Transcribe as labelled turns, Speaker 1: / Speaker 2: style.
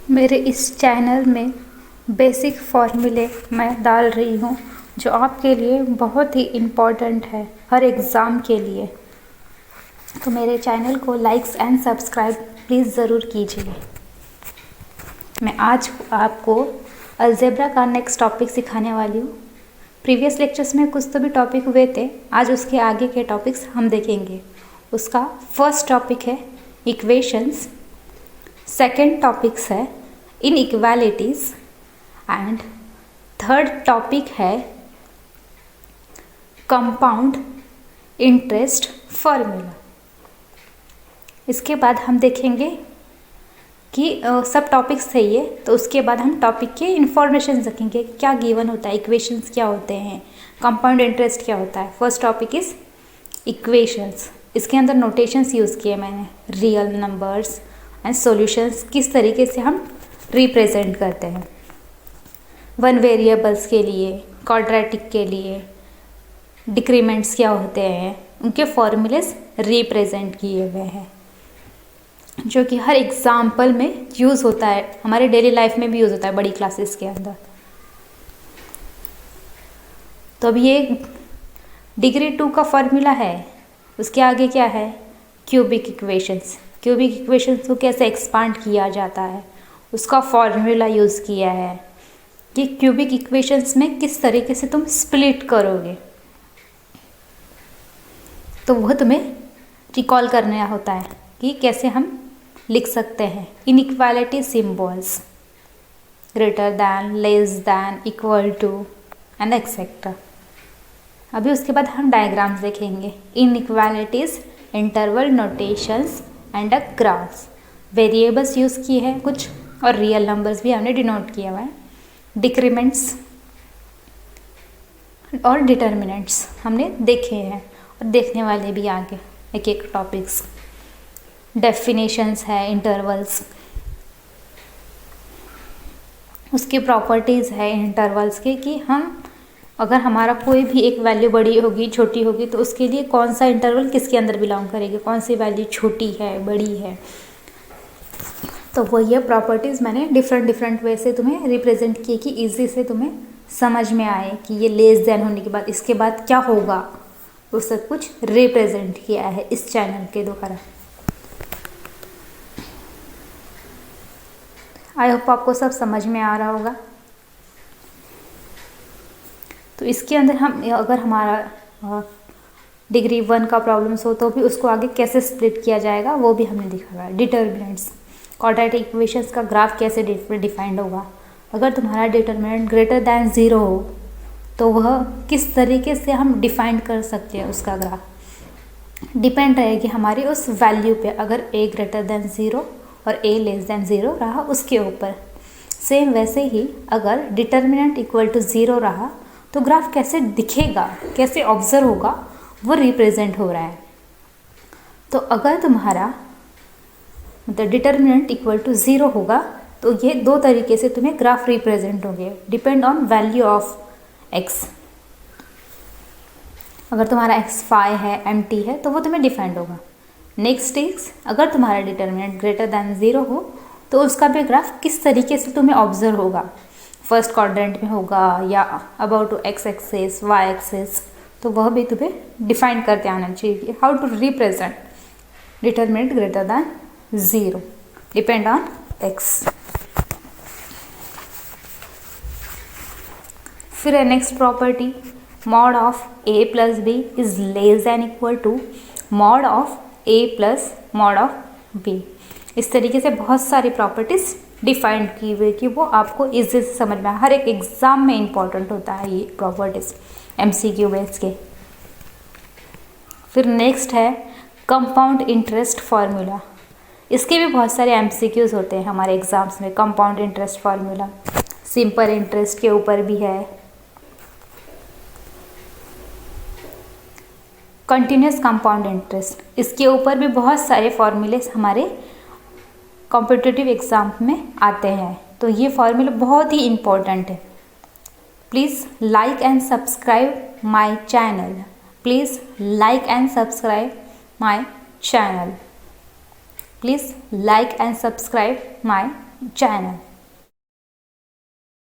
Speaker 1: मेरे इस चैनल में बेसिक फॉर्मूले मैं डाल रही हूँ जो आपके लिए बहुत ही इम्पॉर्टेंट है हर एग्ज़ाम के लिए। तो मेरे चैनल को लाइक्स एंड सब्सक्राइब प्लीज़ ज़रूर कीजिए। मैं आज आपको अलजेब्रा का नेक्स्ट टॉपिक सिखाने वाली हूँ। प्रीवियस लेक्चर्स में कुछ तो भी टॉपिक हुए थे, आज उसके आगे के टॉपिक्स हम देखेंगे। उसका फर्स्ट टॉपिक है इक्वेशंस, सेकेंड टॉपिक्स है इनइक्वालिटीज़ एंड थर्ड टॉपिक है कंपाउंड इंटरेस्ट फार्मूला। इसके बाद हम देखेंगे कि सब टॉपिक्स है ये, तो उसके बाद हम टॉपिक के इंफॉर्मेशन रखेंगे, क्या गिवन होता है, इक्वेशंस क्या होते हैं, कंपाउंड इंटरेस्ट क्या होता है। First topic is equations. इसके अंदर नोटेशंस यूज़ किए मैंने, रियल नंबर्स एंड सॉल्यूशंस किस तरीके से हम रिप्रेजेंट करते हैं। वन वेरिएबल्स के लिए, क्वाड्रेटिक के लिए डिक्रीमेंट्स क्या होते हैं, उनके फॉर्मूलेस रिप्रेजेंट किए हुए हैं जो कि हर एग्जाम्पल में यूज़ होता है, हमारे डेली लाइफ में भी यूज़ होता है बड़ी क्लासेस के अंदर। तो अब ये डिग्री 2 का फॉर्मूला है, उसके आगे क्या है, क्यूबिक इक्वेशंस। क्यूबिक इक्वेशंस को कैसे एक्सपांड किया जाता है, उसका फॉर्मूला यूज़ किया है कि क्यूबिक इक्वेशंस में किस तरीके से तुम स्प्लिट करोगे, तो वह तुम्हें रिकॉल करना होता है कि कैसे हम लिख सकते हैं inequality symbols, greater than, less than, equal to and etcetera. अभी उसके बाद हम डायग्राम्स देखेंगे, inequalities, interval notations and uh graphs. Variables use किए हैं कुछ और रियल नंबर्स भी हमने डिनोट किया हुआ है। डिक्रीमेंट्स और डिटर्मिनेंट्स हमने देखे हैं और देखने वाले भी आगे एक एक टॉपिक्स। डेफिनेशंस है इंटरवल्स, उसकी प्रॉपर्टीज़ है इंटरवल्स के कि हम अगर हमारा कोई भी एक वैल्यू बड़ी होगी छोटी होगी तो उसके लिए कौन सा इंटरवल किसके अंदर बिलोंग करेगी, कौन सी वैल्यू छोटी है बड़ी है। तो वो ये प्रॉपर्टीज़ मैंने डिफरेंट वे से तुम्हें रिप्रेजेंट की कि ईजी से तुम्हें समझ में आए कि ये लेस देन होने के बाद इसके बाद क्या होगा, वो सब कुछ रिप्रेजेंट किया है इस चैनल के द्वारा। आई होप आपको सब समझ में आ रहा होगा। तो इसके अंदर हम अगर हमारा डिग्री 1 का प्रॉब्लम्स हो तो भी उसको आगे कैसे स्प्लिट किया जाएगा वो भी हमने दिखा हुआ है। डिटर्मिनेंट्स, क्वाड्रेटिक इक्वेशंस का ग्राफ कैसे डिफाइंड होगा, अगर तुम्हारा डिटर्मिनेंट ग्रेटर दैन 0 हो तो वह किस तरीके से हम डिफाइंड कर सकते हैं उसका ग्राफ, डिपेंड रहेगी हमारी उस वैल्यू पे। अगर a ग्रेटर दैन 0 और a लेस दैन 0 रहा उसके ऊपर। सेम वैसे ही अगर डिटर्मिनेंट इक्वल टू 0 रहा तो ग्राफ कैसे दिखेगा, कैसे ऑब्जर्व होगा, वो रिप्रेजेंट हो रहा है। तो अगर तुम्हारा मतलब डिटर्मिनेंट इक्वल टू 0 होगा तो ये दो तरीके से तुम्हें ग्राफ रिप्रेजेंट होंगे, depend on value of x। अगर तुम्हारा x 5 है, एम्प्टी है, तो वो तुम्हें डिफाइंड होगा। नेक्स्ट इज अगर तुम्हारा डिटर्मिनेंट ग्रेटर दैन 0 हो तो उसका भी ग्राफ किस तरीके से तुम्हें ऑब्जर्व होगा, फर्स्ट क्वाड्रेंट में होगा या about to x axis, y axis, तो वह भी तुम्हें डिफाइन करते आना चाहिए। How to represent determinant greater than 0 depend on x। फिर है next property, mod of a plus b is less than equal to mod of a plus mod of b। इस तरीके से बहुत सारी प्रॉपर्टीज डिफाइंड की हुई कि वो आपको इजी से समझ में आए। हर एक एग्जाम में इंपॉर्टेंट होता है ये प्रॉपर्टीज, MCQ बेस के। फिर नेक्स्ट है कंपाउंड इंटरेस्ट फार्मूला। इसके भी बहुत सारे MCQs होते हैं हमारे एग्जाम्स में। Compound interest formula simple interest के ऊपर भी है, कंटिन्यूस कंपाउंड इंटरेस्ट, इसके ऊपर भी बहुत सारे फॉर्मूलेस हमारे कॉम्पिटिटिव एग्जाम में आते हैं। तो ये फॉर्मूला बहुत ही इम्पोर्टेंट है। Please like and subscribe my channel, please like and subscribe my channel. Please like and subscribe my channel.